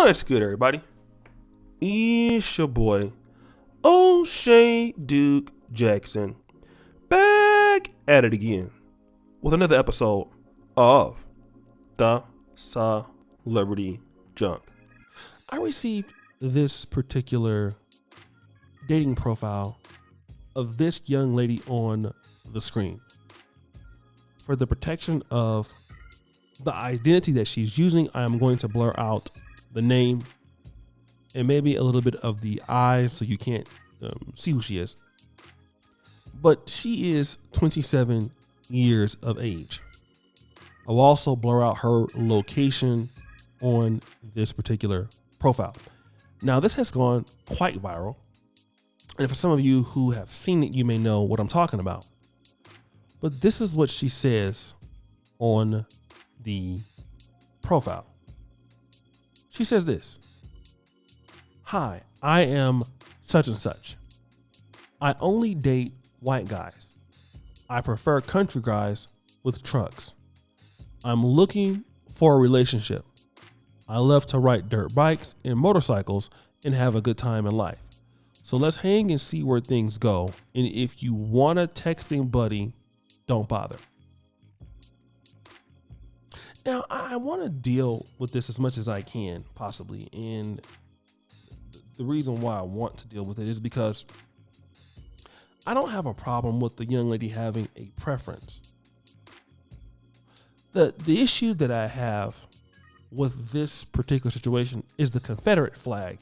What's good, everybody? It's your boy, O'Shea Duke Jackson, back at it again with another episode of the Celebrity Junk. I received this particular dating profile of this young lady on the screen. For the protection of the identity that she's using, I am going to blur out the name and maybe a little bit of the eyes so you can't see who she is. But she is 27 years of age. I'll also blur out her location on this particular profile. Now, this has gone quite viral. And for some of you who have seen it, you may know what I'm talking about. But this is what she says on the profile. She says this: "Hi, I am such and such. I only date white guys. I prefer country guys with trucks. I'm looking for a relationship. I love to ride dirt bikes and motorcycles and have a good time in life. So let's hang and see where things go. And if you want a texting buddy, don't bother." Now, I want to deal with this as much as I can, possibly. And the reason why I want to deal with it is because I don't have a problem with the young lady having a preference. The issue that I have with this particular situation is the Confederate flag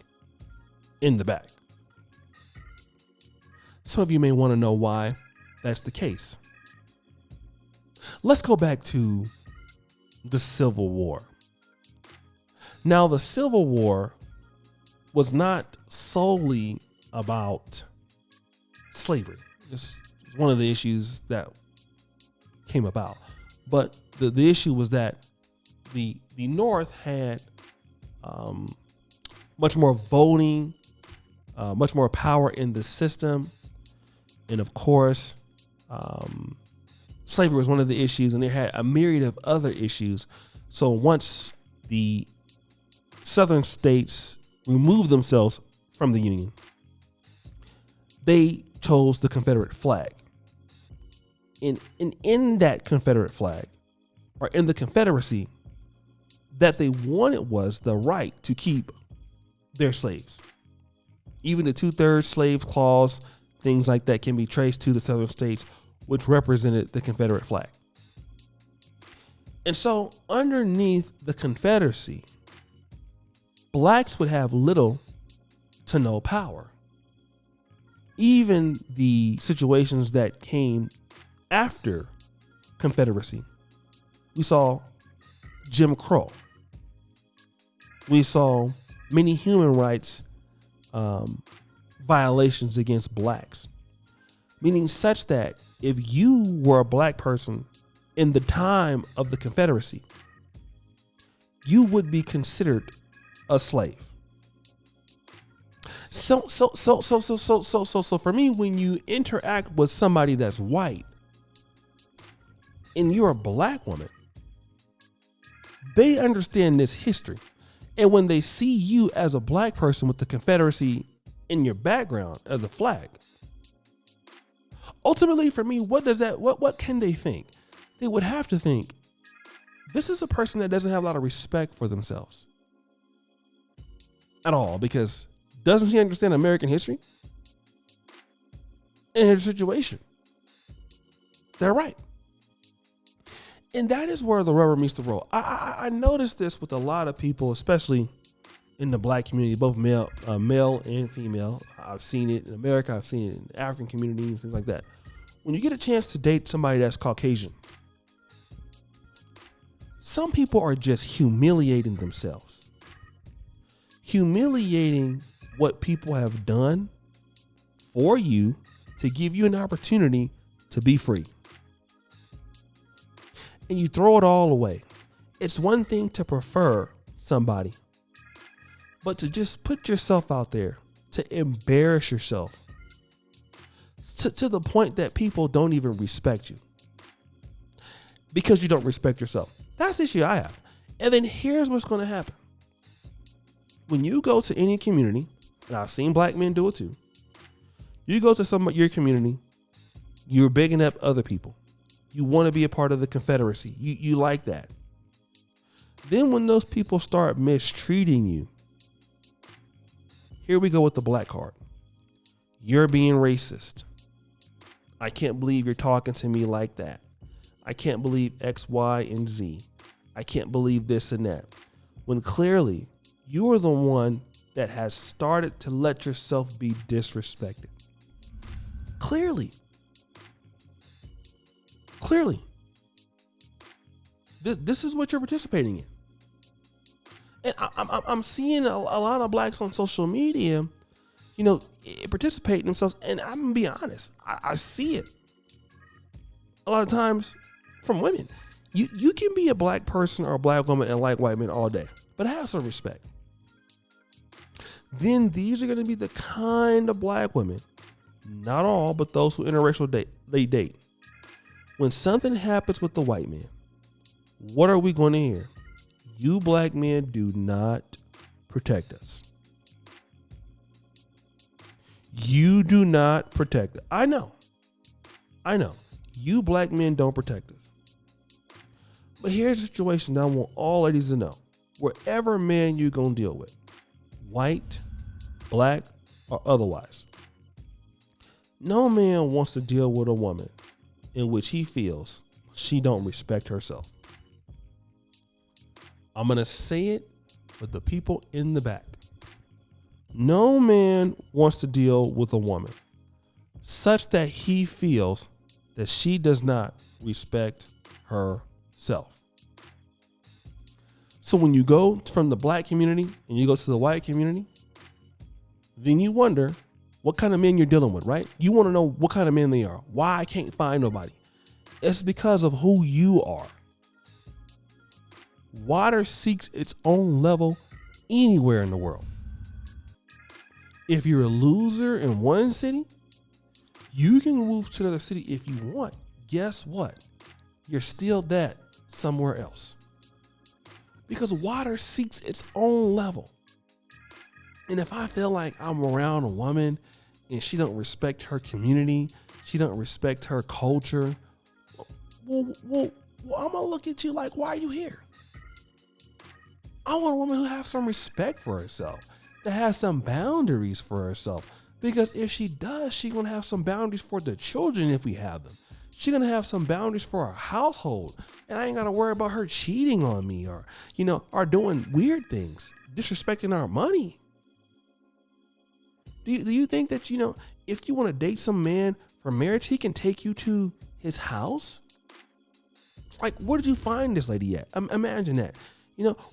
in the back. Some of you may want to know why that's the case. Let's go back to the Civil War. Now, the Civil War was not solely about slavery. It's one of the issues that came about. But the issue was that the North had much more voting, much more power in the system. And of course, slavery was one of the issues, and they had a myriad of other issues. So once the southern states removed themselves from the Union, they chose the Confederate flag. And in that Confederate flag, or in the Confederacy, that they wanted was the right to keep their slaves. Even the 2/3 slave clause, things like that can be traced to the southern states, which represented the Confederate flag. And so underneath the Confederacy, blacks would have little to no power. Even the situations that came after Confederacy, we saw Jim Crow. We saw many human rights violations against blacks, meaning such that if you were a black person in the time of the Confederacy, you would be considered a slave. So for me, when you interact with somebody that's white and you're a black woman, they understand this history. And when they see you as a black person with the Confederacy in your background as the flag, ultimately, for me, what can they think? They would have to think, this is a person that doesn't have a lot of respect for themselves at all, because doesn't she understand American history and her situation? They're right. And that is where the rubber meets the road. I noticed this with a lot of people, especially in the black community, both male and female. I've seen it in America. I've seen it in the African community and things like that. When you get a chance to date somebody that's Caucasian, some people are just humiliating themselves, humiliating what people have done for you to give you an opportunity to be free. And you throw it all away. It's one thing to prefer somebody, but to just put yourself out there, to embarrass yourself to the point that people don't even respect you because you don't respect yourself. That's the issue I have. And then here's what's going to happen. when you go to any community, and I've seen black men do it too, you go to some of your community, you're bigging up other people. You want to be a part of the Confederacy. You like that. Then when those people start mistreating you, here we go with the black card. You're being racist. I can't believe you're talking to me like that. I can't believe X, Y, and Z. I can't believe this and that. When clearly you are the one that has started to let yourself be disrespected. Clearly. This is what you're participating in. And I'm seeing a lot of blacks on social media, participate themselves. And I'm going to be honest, I see it a lot of times from women. You can be a black person or a black woman and like white men all day, but have some respect. Then these are going to be the kind of black women, not all, but those who interracial date. When something happens with the white man, what are we going to hear? You black men do not protect us. You do not protect us. I know. You black men don't protect us. But here's a situation that I want all ladies to know. Wherever man you're going to deal with, white, black, or otherwise, no man wants to deal with a woman in which he feels she don't respect herself. I'm going to say it for the people in the back. No man wants to deal with a woman such that he feels that she does not respect herself. So when you go from the black community and you go to the white community, then you wonder what kind of men you're dealing with, right? You want to know what kind of men they are. Why I can't find nobody. It's because of who you are. Water seeks its own level anywhere in the world. If you're a loser in one city, you can move to another city if you want. Guess what? You're still that somewhere else. Because water seeks its own level. And if I feel like I'm around a woman and she don't respect her community, she don't respect her culture, well, I'm going to look at you like, why are you here? I want a woman who has some respect for herself, that has some boundaries for herself. Because if she does, she's going to have some boundaries for the children if we have them. She's going to have some boundaries for our household. And I ain't got to worry about her cheating on me or doing weird things, disrespecting our money. Do you think that, if you want to date some man for marriage, he can take you to his house? Like, where did you find this lady at? Imagine that.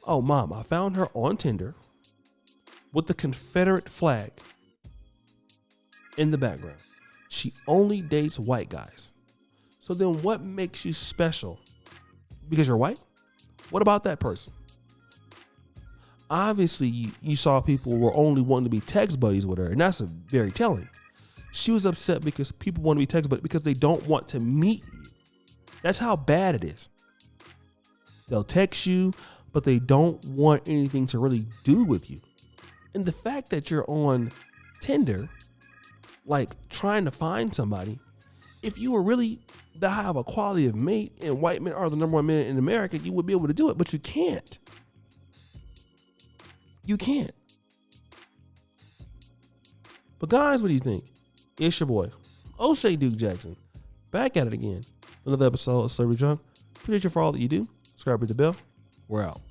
Oh, mom, I found her on Tinder with the Confederate flag in the background. She only dates white guys. So then what makes you special? Because you're white? What about that person? Obviously, you saw people were only wanting to be text buddies with her, and that's very telling. She was upset because people want to be text buddies because they don't want to meet you. That's how bad it is. They'll text you, but they don't want anything to really do with you. And the fact that you're on Tinder, like trying to find somebody, if you were really that high of a quality of mate and white men are the number one men in America, you would be able to do it, but you can't. You can't. But guys, what do you think? It's your boy, O'Shea Duke Jackson, back at it again. Another episode of Celebrity Drunk. Appreciate you for all that you do. Subscribe to the bell. We're out.